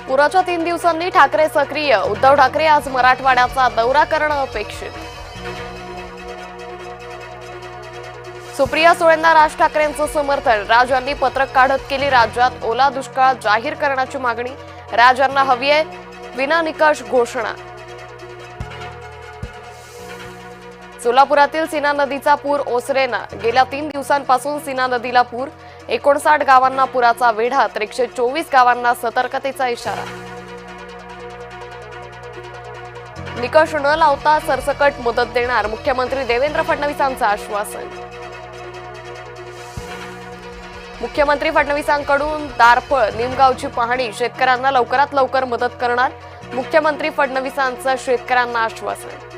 पुराच्या 3 दिवसांनी ठाकरे सक्रिय, उद्धव ठाकरे आज मराठवाड्याचा दौरा करणं अपेक्षित. सुप्रिया सुळेंना राज ठाकरेंचं समर्थन, राज यांनी पत्रक काढत केली राज्यात ओला दुष्काळ जाहीर करण्याची मागणी. राज यांना हवी आहे विनानिकष घोषणा. सोलापुरातील सीना नदीचा पूर ओसरेना, गेल्या 3 दिवसांपासून सीना नदीला पूर. 59 गावांना पुराचा वेढा, तर 124 गावांना सतर्कतेचा इशारा. निकष न लावता सरसकट मदत देणार, मुख्यमंत्री देवेंद्र फडणवीसांचं आश्वासन. मुख्यमंत्री फडणवीसांकडून दारफळ निमगावची पाहणी, शेतकऱ्यांना लवकरात लवकर मदत करणार, मुख्यमंत्री फडणवीसांचं शेतकऱ्यांना आश्वासन.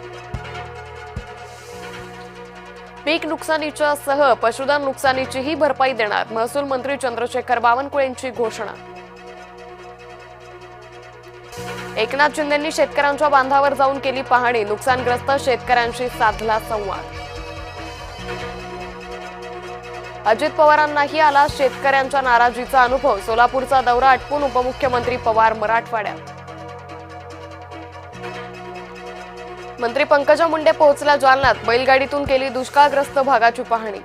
पीक नुकसानीच्या सह पशुधन नुकसानीचीही भरपाई देणार, महसूल मंत्री चंद्रशेखर बावनकुळेंची घोषणा. एकनाथ शिंदेंनी शेतकऱ्यांच्या बांधावर जाऊन केली पाहणी, नुकसानग्रस्त शेतकऱ्यांशी साधला संवाद. अजित पवारांनाही आला शेतकऱ्यांच्या नाराजीचा अनुभव, सोलापूरचा दौरा आटपून उपमुख्यमंत्री पवार मराठवाड्यात. मंत्री पंकजा मुंडे पोहोचल्या जालन्यात, बैलगाडीतून केली दुष्काळग्रस्त भागाची पाहणी.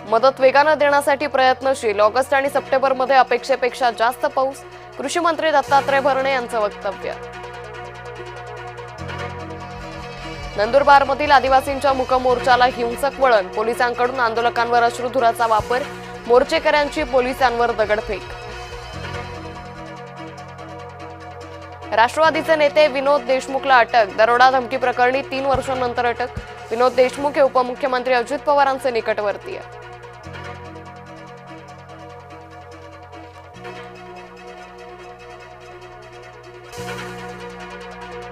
मदत वेगानं देण्यासाठी प्रयत्नशील, ऑगस्ट आणि सप्टेंबरमध्ये अपेक्षेपेक्षा जास्त पाऊस, कृषी मंत्री दत्तात्रय भरणे यांचं वक्तव्य. नंदुरबारमधील आदिवासींच्या मूकमोर्चाला हिंसक वळण, पोलिसांकडून आंदोलकांवर अश्रुधुराचा वापर, मोर्चेकऱ्यांची पोलिसांवर दगडफेक. राष्ट्रवादीचे नेते विनोद देशमुखला अटक, दरोडा धमकी प्रकरणी 3 वर्षांनंतर अटक. विनोद देशमुख हे उपमुख्यमंत्री अजित पवारांचे निकटवर्तीय.